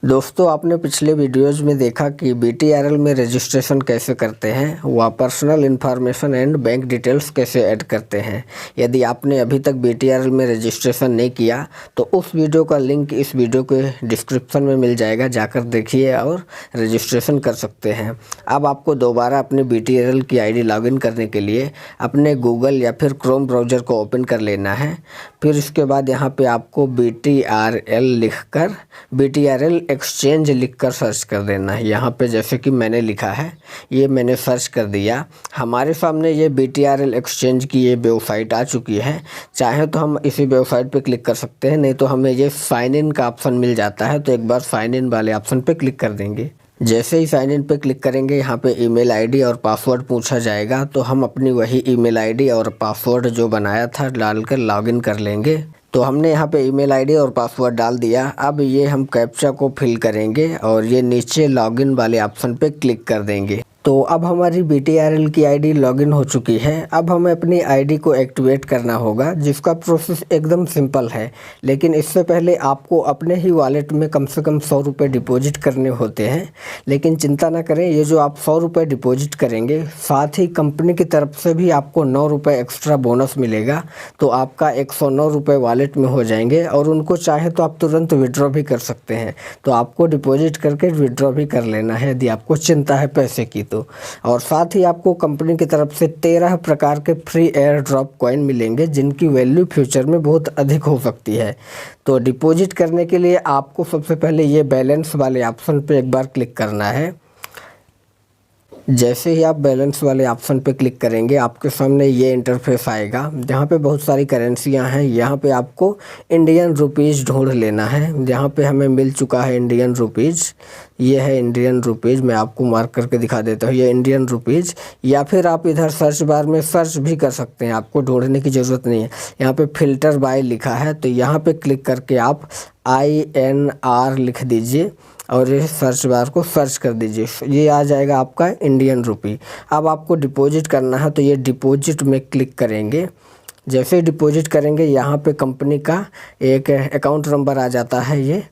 दोस्तों, आपने पिछले वीडियोज़ में देखा कि BTRL में रजिस्ट्रेशन कैसे करते हैं, वह personal information and bank details कैसे ऐड करते हैं। यदि आपने अभी तक BTRL में रजिस्ट्रेशन नहीं किया तो उस वीडियो का लिंक इस वीडियो के डिस्क्रिप्शन में मिल जाएगा, जाकर देखिए और रजिस्ट्रेशन कर सकते हैं। अब आपको दोबारा अपने BTRL की ID लॉगिन करने के लिए अपने गूगल या फिर क्रोम ब्राउज़र को ओपन कर लेना है। फिर इसके बाद यहाँ पे आपको BTRL लिखकर BTRL एक्सचेंज लिखकर सर्च कर देना है। यहाँ पे जैसे कि मैंने लिखा है, ये मैंने सर्च कर दिया। हमारे सामने ये BTRL एक्सचेंज की ये वेबसाइट आ चुकी है। चाहे तो हम इसी वेबसाइट पे क्लिक कर सकते हैं, नहीं तो हमें ये साइन इन का ऑप्शन मिल जाता है, तो एक बार साइन इन वाले ऑप्शन पे क्लिक कर देंगे। जैसे ही साइन इन पे क्लिक करेंगे, यहाँ पे ईमेल आईडी और पासवर्ड पूछा जाएगा, तो हम अपनी वही ईमेल आईडी और पासवर्ड जो बनाया था डालकर लॉगिन कर लेंगे। तो हमने यहाँ पे ईमेल आईडी और पासवर्ड डाल दिया। अब ये हम कैप्चा को फिल करेंगे और ये नीचे लॉगिन वाले ऑप्शन पे क्लिक कर देंगे। तो अब हमारी BTRL की आईडी लॉगिन हो चुकी है। अब हमें अपनी आईडी को एक्टिवेट करना होगा, जिसका प्रोसेस एकदम सिंपल है। लेकिन इससे पहले आपको अपने ही वॉलेट में कम से कम 100 रुपये डिपॉजिट करने होते हैं। लेकिन चिंता ना करें, ये जो आप 100 रुपये डिपॉजिट करेंगे, साथ ही कंपनी की तरफ से भी आपको 9 रुपये एक्स्ट्रा बोनस मिलेगा। तो आपका 109 रुपये वॉलेट में हो जाएंगे और उनको चाहे तो आप तुरंत विड्रॉ भी कर सकते हैं। तो आपको डिपॉजिट करके विड्रॉ भी कर लेना है यदि आपको चिंता है पैसे की तो। और साथ ही आपको कंपनी की तरफ से 13 प्रकार के फ्री एयर ड्रॉप कॉइन मिलेंगे, जिनकी वैल्यू फ्यूचर में बहुत अधिक हो सकती है। तो डिपॉजिट करने के लिए आपको सबसे पहले ये बैलेंस वाले ऑप्शन पे एक बार क्लिक करना है। जैसे ही आप बैलेंस वाले ऑप्शन पे क्लिक करेंगे, आपके सामने ये इंटरफेस आएगा, जहाँ पे बहुत सारी करेंसियाँ हैं। यहाँ पे आपको इंडियन रुपीज़ ढूंढ लेना है। यहाँ पे हमें मिल चुका है इंडियन रुपीज़। ये है इंडियन रुपीज़, मैं आपको मार्क करके दिखा देता हूँ, ये इंडियन रुपीज़। या फिर आप इधर सर्च बार में सर्च भी कर सकते हैं, आपको ढूंढने की ज़रूरत नहीं है। यहाँ पे फ़िल्टर बाय लिखा है, तो यहाँ पे क्लिक करके आप INR लिख दीजिए और ये सर्च बार को सर्च कर दीजिए। ये आ जाएगा आपका इंडियन रुपी। अब आपको डिपॉजिट करना है, तो ये डिपॉजिट में क्लिक करेंगे। जैसे ही डिपॉजिट करेंगे, यहाँ पे कंपनी का एक अकाउंट नंबर आ जाता है ये,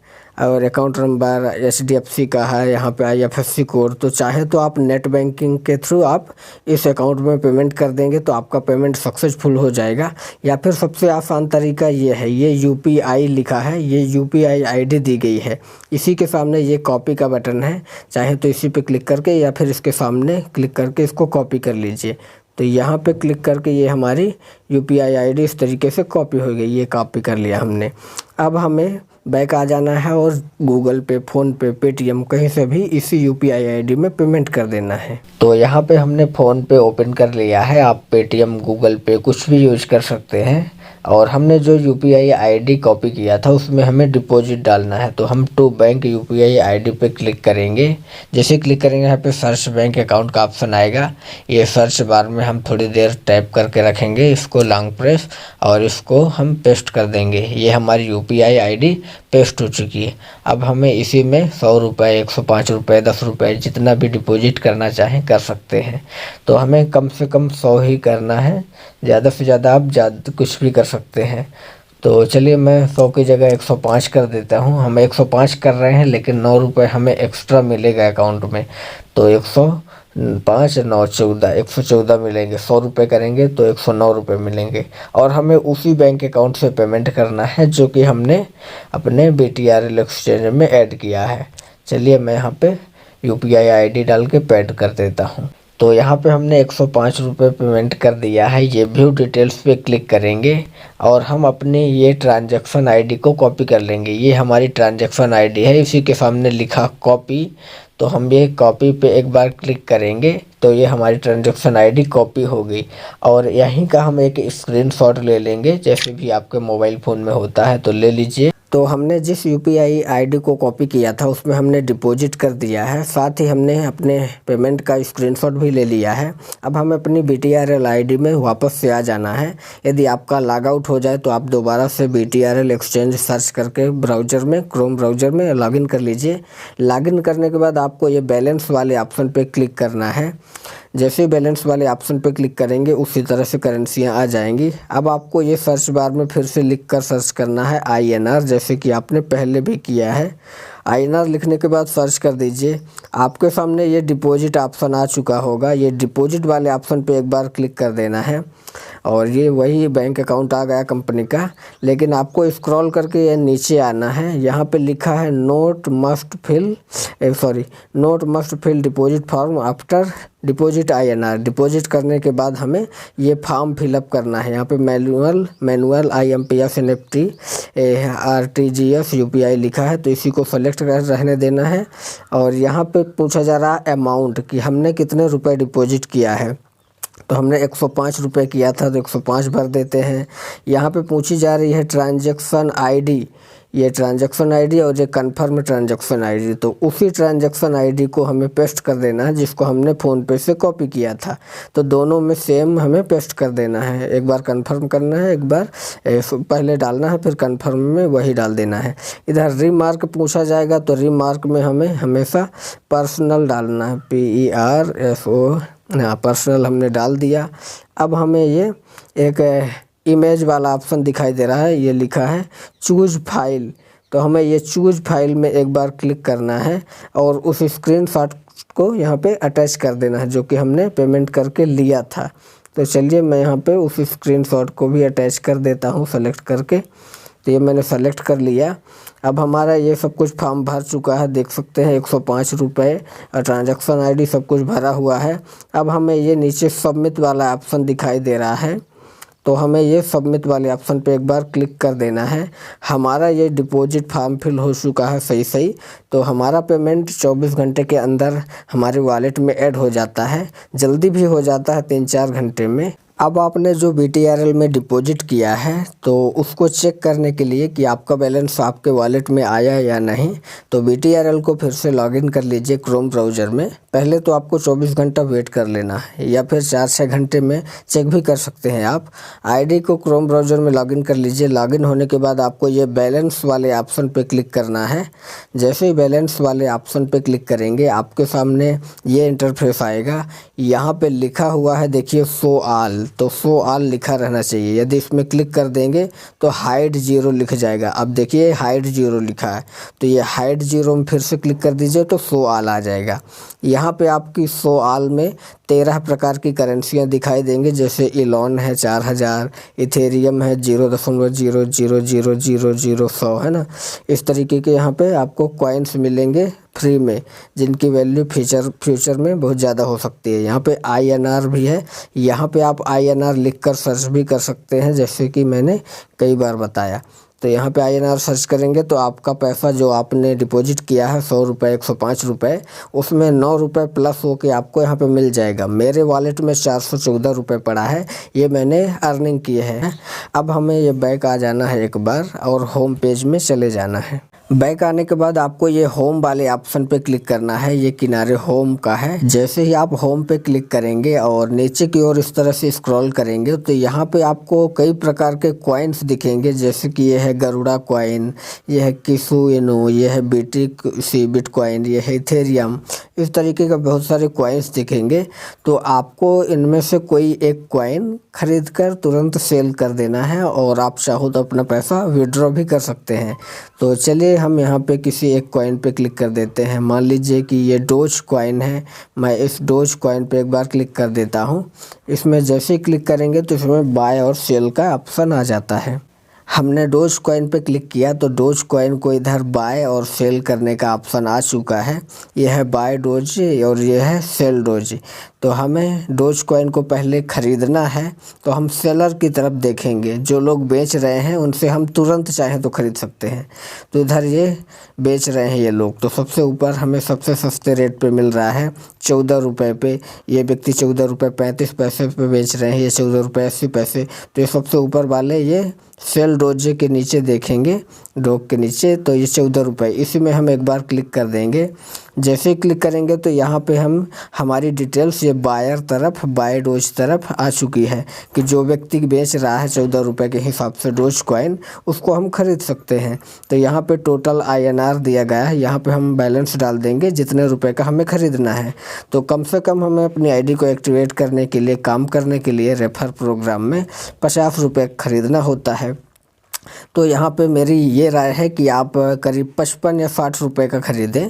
और अकाउंट नंबर HDFC का है, यहाँ पे IFSC कोड। तो चाहे तो आप नेट बैंकिंग के थ्रू आप इस अकाउंट में पेमेंट कर देंगे, तो आपका पेमेंट सक्सेसफुल हो जाएगा। या फिर सबसे आसान तरीका ये है, ये UPI लिखा है, ये UPI ID दी गई है। इसी के सामने ये कॉपी का बटन है, चाहे तो इसी पे क्लिक करके या फिर इसके सामने क्लिक करके इसको कॉपी कर लीजिए। तो यहाँ पे क्लिक करके ये हमारी UPI ID इस तरीके से कॉपी हो गई। ये कॉपी कर लिया हमने। अब हमें बैक आ जाना है और गूगल पे, फ़ोन पे, पेटीएम कहीं से भी इसी UPI ID में पेमेंट कर देना है। तो यहाँ पे हमने फ़ोन पे ओपन कर लिया है। आप पेटीएम, गूगल पे कुछ भी यूज कर सकते हैं। और हमने जो UPI ID कॉपी किया था उसमें हमें डिपॉजिट डालना है, तो हम टू बैंक UPI ID पे क्लिक करेंगे। जैसे क्लिक करेंगे, यहाँ पे सर्च बैंक अकाउंट का ऑप्शन आएगा। ये सर्च बार में हम थोड़ी देर टाइप करके रखेंगे, इसको लॉन्ग प्रेस, और इसको हम पेस्ट कर देंगे। ये हमारी UPI ID पेस्ट हो चुकी है। अब हमें इसी में 100 रुपये, 105 रुपये, 10 रुपये जितना भी डिपॉजिट करना चाहें कर सकते हैं। तो हमें कम से कम 100 ही करना है, ज़्यादा से ज़्यादा आप ज़्यादा कुछ भी कर सकते हैं। तो चलिए मैं 100 की जगह 105 कर देता हूँ। हम 105 कर रहे हैं, लेकिन 9 रुपये हमें एक्स्ट्रा मिलेगा अकाउंट में। तो 105 9 14, 114 मिलेंगे। 100 रुपये करेंगे तो 109 रुपये मिलेंगे। और हमें उसी बैंक अकाउंट से पेमेंट करना है जो कि हमने अपने BTRL एक्सचेंज में ऐड किया है। चलिए मैं यहाँ पे UPI ID डाल के पेड कर देता हूँ। तो यहाँ पे हमने 105 रुपये पेमेंट कर दिया है। ये व्यू डिटेल्स पे क्लिक करेंगे और हम अपनी ये ट्रांजैक्शन ID को कॉपी कर लेंगे। ये हमारी ट्रांजैक्शन ID है, इसी के सामने लिखा कॉपी। तो हम ये कॉपी पे एक बार क्लिक करेंगे, तो ये हमारी ट्रांजैक्शन ID कॉपी हो गई। और यहीं का हम एक स्क्रीनशॉट ले लेंगे, जैसे भी आपके मोबाइल फ़ोन में होता है तो ले लीजिए। तो हमने जिस UPI ID को कॉपी किया था उसमें हमने डिपॉजिट कर दिया है, साथ ही हमने अपने पेमेंट का स्क्रीनशॉट भी ले लिया है। अब हमें अपनी BTRL ID में वापस से आ जाना है। यदि आपका लॉग आउट हो जाए तो आप दोबारा से BTRL एक्सचेंज सर्च करके ब्राउज़र में, क्रोम ब्राउज़र में लॉगिन कर लीजिए। लॉगिन करने के बाद आपको ये बैलेंस वाले ऑप्शन पे क्लिक करना है। जैसे ही बैलेंस वाले ऑप्शन पे क्लिक करेंगे उसी तरह से करेंसियाँ आ जाएंगी। अब आपको ये सर्च बार में फिर से लिख कर सर्च करना है INR, जैसे कि आपने पहले भी किया है। INR लिखने के बाद सर्च कर दीजिए। आपके सामने ये डिपॉजिट ऑप्शन आ चुका होगा। ये डिपॉजिट वाले ऑप्शन पे एक बार क्लिक कर देना है और ये वही बैंक अकाउंट आ गया कंपनी का। लेकिन आपको स्क्रॉल करके ये नीचे आना है। यहाँ पे लिखा है note must fill deposit form after deposit INR। Deposit करने के बाद हमें ये फॉर्म फिलअप करना है। यहाँ पे manual IMPS NEFT RTGS UPI लिखा है, तो इसी को सेलेक्ट कर रहने देना है। और यहाँ पे पूछा जा रहा है अमाउंट कि हमने कितने रुपए डिपॉजिट किया है। तो हमने 105 रुपये किया था, तो 105 भर देते हैं। यहाँ पे पूछी जा रही है ट्रांजैक्शन ID, ये ट्रांजैक्शन ID और ये कन्फर्म ट्रांजैक्शन ID। तो उसी ट्रांजैक्शन ID को हमें पेस्ट कर देना है जिसको हमने फ़ोनपे से कॉपी किया था। तो दोनों में सेम हमें पेस्ट कर देना है। एक बार कन्फर्म करना है, एक बार पहले डालना है, फिर कन्फर्म में वही डाल देना है। इधर रिमार्क पूछा जाएगा, तो रिमार्क में हमें हमेशा पर्सनल डालना है, PERSO। पर्सनल हमने डाल दिया। अब हमें ये एक इमेज वाला ऑप्शन दिखाई दे रहा है, ये लिखा है चूज़ फाइल। तो हमें ये चूज़ फाइल में एक बार क्लिक करना है और उस स्क्रीनशॉट को यहाँ पे अटैच कर देना है जो कि हमने पेमेंट करके लिया था। तो चलिए मैं यहाँ पे उस स्क्रीनशॉट को भी अटैच कर देता हूँ सेलेक्ट करके। तो ये मैंने सेलेक्ट कर लिया। अब हमारा ये सब कुछ फॉर्म भर चुका है, देख सकते हैं 105 रुपये और ट्रांजैक्शन ID सब कुछ भरा हुआ है। अब हमें ये नीचे सबमिट वाला ऑप्शन दिखाई दे रहा है, तो हमें ये सबमिट वाले ऑप्शन पे एक बार क्लिक कर देना है। हमारा ये डिपॉजिट फॉर्म फिल हो चुका है सही। तो हमारा पेमेंट 24 घंटे के अंदर हमारे वॉलेट में ऐड हो जाता है, जल्दी भी हो जाता है 3-4 घंटे में। अब आपने जो BTRL में डिपॉजिट किया है तो उसको चेक करने के लिए कि आपका बैलेंस आपके वॉलेट में आया या नहीं, तो BTRL को फिर से लॉगिन कर लीजिए क्रोम ब्राउज़र में। पहले तो आपको 24 घंटा वेट कर लेना है या फिर 4-6 घंटे में चेक भी कर सकते हैं आप। ID को क्रोम ब्राउज़र में लॉगिन कर लीजिए। लॉगिन होने के बाद आपको ये बैलेंस वाले ऑप्शन पे क्लिक करना है। जैसे ही बैलेंस वाले ऑप्शन पे क्लिक करेंगे आपके सामने ये इंटरफेस आएगा। यहाँ पे लिखा हुआ है देखिए शो ऑल, तो शो ऑल लिखा रहना चाहिए। यदि इसमें क्लिक कर देंगे तो हाइड 0 लिख जाएगा। अब देखिए हाइड 0 लिखा है, तो ये हाइड 0 में फिर से क्लिक कर दीजिए तो शो ऑल आ जाएगा। यहाँ पे आपकी शो ऑल में 13 प्रकार की करेंसियाँ दिखाई देंगे, जैसे इलॉन है 4000, इथेरियम है 0.000000100 है ना। इस तरीके के यहाँ पे आपको कॉइन्स मिलेंगे फ्री में, जिनकी वैल्यू फ्यूचर में बहुत ज़्यादा हो सकती है। यहाँ पे INR भी है, यहाँ पे आप INR लिख कर सर्च भी कर सकते हैं, जैसे कि मैंने कई बार बताया। तो यहाँ पे INR सर्च करेंगे तो आपका पैसा जो आपने डिपॉजिट किया है 100 रुपये 105 रुपये, उसमें 9 रुपये प्लस हो के आपको यहाँ पे मिल जाएगा। मेरे वॉलेट में 414 रुपये पड़ा है, ये मैंने अर्निंग किए हैं। अब हमें ये बैक आ जाना है एक बार और होम पेज में चले जाना है। बैक आने के बाद आपको ये होम वाले ऑप्शन पे क्लिक करना है, ये किनारे होम का है। जैसे ही आप होम पे क्लिक करेंगे और नीचे की ओर इस तरह से स्क्रॉल करेंगे तो यहाँ पे आपको कई प्रकार के कॉइन्स दिखेंगे, जैसे कि ये है गरुड़ा कॉइन, ये है किसु इनू, ये है BTC बिटकॉइन, ये है इथेरियम। इस तरीके का बहुत सारे कॉइन्स दिखेंगे। तो आपको इनमें से कोई एक कॉइन खरीद कर तुरंत सेल कर देना है और आप चाहो तो अपना पैसा विड्रॉ भी कर सकते हैं। तो चलिए हम यहाँ पे किसी एक कॉइन पे क्लिक कर देते हैं। मान लीजिए कि ये डोज कॉइन है, मैं इस डोज कॉइन पे एक बार क्लिक कर देता हूँ। इसमें जैसे ही क्लिक करेंगे तो इसमें बाय और सेल का ऑप्शन आ जाता है। हमने डोज कॉइन पे क्लिक किया तो डोज कॉइन को इधर बाय और सेल करने का ऑप्शन आ चुका है। यह है बाय डोज और यह है सेल डोज। तो हमें डोज कॉइन को पहले ख़रीदना है, तो हम सेलर की तरफ देखेंगे। जो लोग बेच रहे हैं उनसे हम तुरंत चाहें तो ख़रीद सकते हैं। तो इधर ये बेच रहे हैं ये लोग, तो सबसे ऊपर हमें सबसे सस्ते रेट पे मिल रहा है 14 रुपये पे। ये व्यक्ति 14 रुपये 35 पैसे पे बेच रहे हैं, ये 14 रुपये 80 पैसे। तो ये सबसे ऊपर वाले ये सेल डोजे के नीचे देखेंगे डॉग के नीचे, तो ये 14 रुपये, इसी में हम एक बार क्लिक कर देंगे। जैसे ही क्लिक करेंगे तो यहाँ पे हम हमारी डिटेल्स ये बायर तरफ, बाय डोज तरफ आ चुकी है कि जो व्यक्ति बेच रहा है 14 रुपये के हिसाब से डोज कॉइन, उसको हम खरीद सकते हैं। तो यहाँ पे टोटल INR दिया गया है, यहाँ पे हम बैलेंस डाल देंगे जितने रुपए का हमें ख़रीदना है। तो कम से कम हमें अपनी ID को एक्टिवेट करने के लिए, काम करने के लिए रेफर प्रोग्राम में 50 रुपये खरीदना होता है। तो यहाँ पे मेरी ये राय है कि आप करीब 55 या 60 रुपये का ख़रीदें,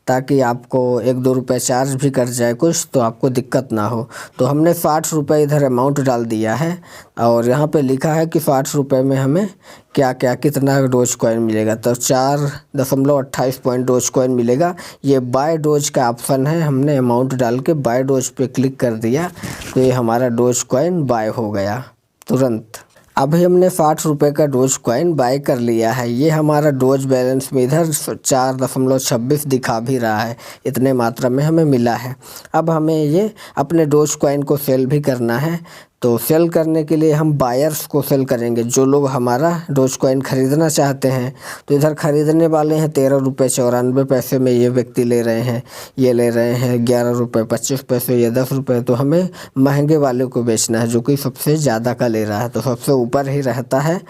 ताकि आपको 1-2 रुपये चार्ज भी कट जाए कुछ, तो आपको दिक्कत ना हो। तो हमने 60 रुपये इधर अमाउंट डाल दिया है और यहाँ पे लिखा है कि 60 रुपये में हमें क्या क्या कितना डोज कॉइन मिलेगा। तो 4.28 पॉइंट डोज कॉइन मिलेगा। ये बाय डोज का ऑप्शन है, हमने अमाउंट डाल के बाय डोज पे क्लिक कर दिया तो ये हमारा डोज कॉइन बाय हो गया तुरंत। अभी हमने 60 रुपये का डोज कॉइन बाय कर लिया है। ये हमारा डोज बैलेंस में इधर 4.26 दिखा भी रहा है, इतने मात्रा में हमें मिला है। अब हमें ये अपने डोज कॉइन को सेल भी करना है। तो सेल करने के लिए हम बायर्स को सेल करेंगे, जो लोग हमारा डोज कॉइन ख़रीदना चाहते हैं। तो इधर ख़रीदने वाले हैं 13 रुपये 94 पैसे में ये व्यक्ति ले रहे हैं, ये ले रहे हैं 11 रुपये 25 पैसे, ये 10 रुपये। तो हमें महंगे वाले को बेचना है, जो कि सबसे ज़्यादा का ले रहा है, तो सबसे ऊपर ही रहता है।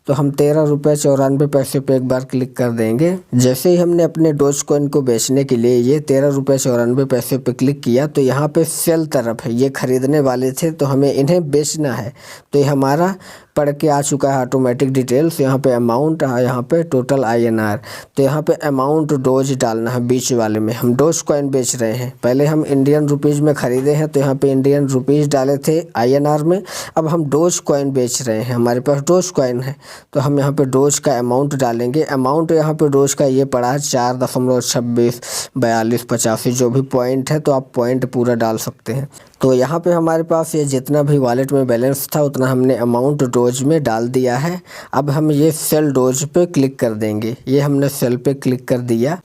तो हम 13 रुपये 94 पैसे पे एक बार क्लिक कर देंगे। जैसे ही हमने अपने डोज कॉइन को बेचने के लिए ये 13 रुपये 94 पैसे पे क्लिक किया तो यहाँ पे सेल तरफ है, ये ख़रीदने वाले थे तो हमें इन्हें बेचना है। तो ये हमारा पढ़ के आ चुका है ऑटोमेटिक डिटेल्स। यहाँ पे अमाउंट, यहाँ पे टोटल INR। तो यहाँ पे अमाउंट डोज डालना है बीच वाले में। हम डोज कॉइन बेच रहे हैं, पहले हम इंडियन रुपीज़ में ख़रीदे हैं तो यहाँ पे इंडियन रुपीज़ डाले थे INR में। अब हम डोज कॉइन बेच रहे हैं, हमारे पास डोज कॉइन है तो हम यहाँ पे डोज का अमाउंट डालेंगे। अमाउंट यहाँ पे डोज का ये पड़ा है 4.26 42 85, जो भी पॉइंट है तो आप पॉइंट पूरा डाल सकते हैं। तो यहाँ पे हमारे पास ये जितना भी वॉलेट में बैलेंस था उतना हमने अमाउंट डोज में डाल दिया है। अब हम ये सेल डोज पे क्लिक कर देंगे। ये हमने सेल पे क्लिक कर दिया।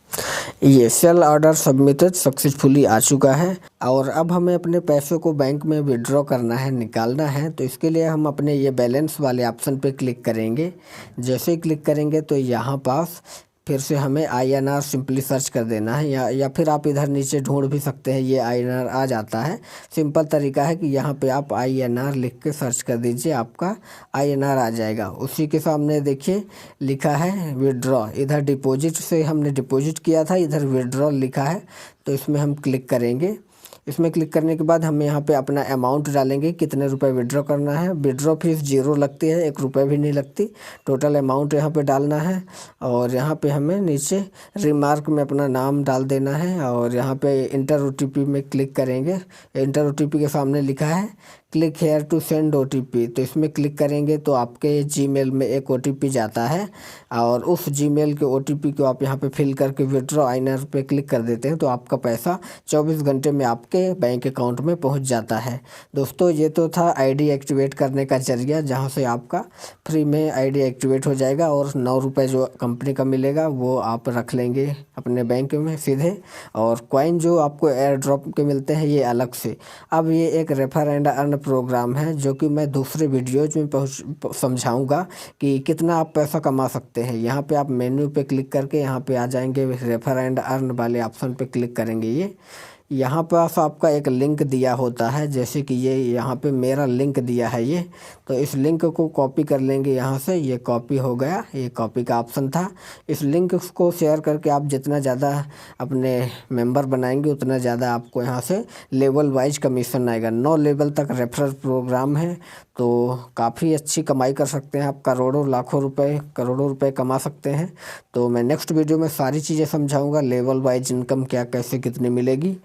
ये सेल ऑर्डर सबमिटेड सक्सेसफुली आ चुका है। और अब हमें अपने पैसों को बैंक में विड्रॉ करना है, निकालना है। तो इसके लिए हम अपने ये बैलेंस वाले ऑप्शन पे क्लिक करेंगे। जैसे ही क्लिक करेंगे तो यहाँ पास फिर से हमें INR सिंपली सर्च कर देना है, या फिर आप इधर नीचे ढूंढ भी सकते हैं, ये INR आ जाता है। सिंपल तरीका है कि यहाँ पे आप INR लिख के सर्च कर दीजिए, आपका INR आ जाएगा। उसी के सामने देखिए लिखा है विड्रॉ, इधर डिपॉजिट से हमने डिपॉजिट किया था, इधर विड्रॉ लिखा है तो इसमें हम क्लिक करेंगे। इसमें क्लिक करने के बाद हम यहाँ पे अपना अमाउंट डालेंगे, कितने रुपए विड्रॉ करना है। विड्रॉ फीस 0 लगती है, 1 रुपये भी नहीं लगती। टोटल अमाउंट यहाँ पे डालना है और यहाँ पे हमें नीचे रिमार्क में अपना नाम डाल देना है और यहाँ पे इंटर OTP में क्लिक करेंगे। इंटर OTP के सामने लिखा है click here to send OTP, तो इसमें क्लिक करेंगे तो आपके जीमेल में एक OTP जाता है और उस जीमेल के OTP को आप यहाँ पे फिल करके विड्रॉ INR पे क्लिक कर देते हैं तो आपका पैसा 24 घंटे में आपके बैंक अकाउंट में पहुँच जाता है। दोस्तों ये तो था ID एक्टिवेट करने का जरिया, जहाँ से आपका फ्री में ID एक्टिवेट हो जाएगा और 9 रुपये जो कंपनी का मिलेगा वो आप रख लेंगे अपने बैंक में सीधे, और कॉइन जो आपको एयर ड्रॉप के मिलते हैं ये अलग से। अब ये एक रेफर एंड अर्न प्रोग्राम है जो कि मैं दूसरे वीडियोज में समझाऊंगा कि कितना आप पैसा कमा सकते हैं। यहाँ पे आप मेन्यू पे क्लिक करके यहाँ पे आ जाएंगे, रेफर एंड अर्न वाले ऑप्शन पे क्लिक करेंगे। ये यहाँ पास आपका एक लिंक दिया होता है, जैसे कि ये यहाँ पे मेरा लिंक दिया है ये, तो इस लिंक को कॉपी कर लेंगे यहाँ से। ये कॉपी हो गया, ये कॉपी का ऑप्शन था। इस लिंक को शेयर करके आप जितना ज़्यादा अपने मेंबर बनाएंगे उतना ज़्यादा आपको यहाँ से लेवल वाइज कमीशन आएगा। 9 लेवल तक रेफरल प्रोग्राम है तो काफ़ी अच्छी कमाई कर सकते हैं आप, करोड़ों लाखों रुपए करोड़ों रुपए कमा सकते हैं। तो मैं नेक्स्ट वीडियो में सारी चीज़ें समझाऊंगा, लेवल वाइज इनकम क्या कैसे कितनी मिलेगी।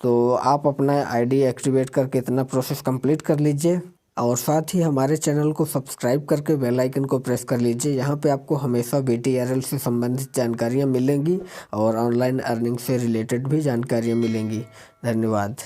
तो आप अपना ID एक्टिवेट करके इतना प्रोसेस कंप्लीट कर लीजिए और साथ ही हमारे चैनल को सब्सक्राइब करके बेल आइकन को प्रेस कर लीजिए। यहाँ पे आपको हमेशा BTRL से संबंधित जानकारियाँ मिलेंगी और ऑनलाइन अर्निंग से रिलेटेड भी जानकारियाँ मिलेंगी। धन्यवाद।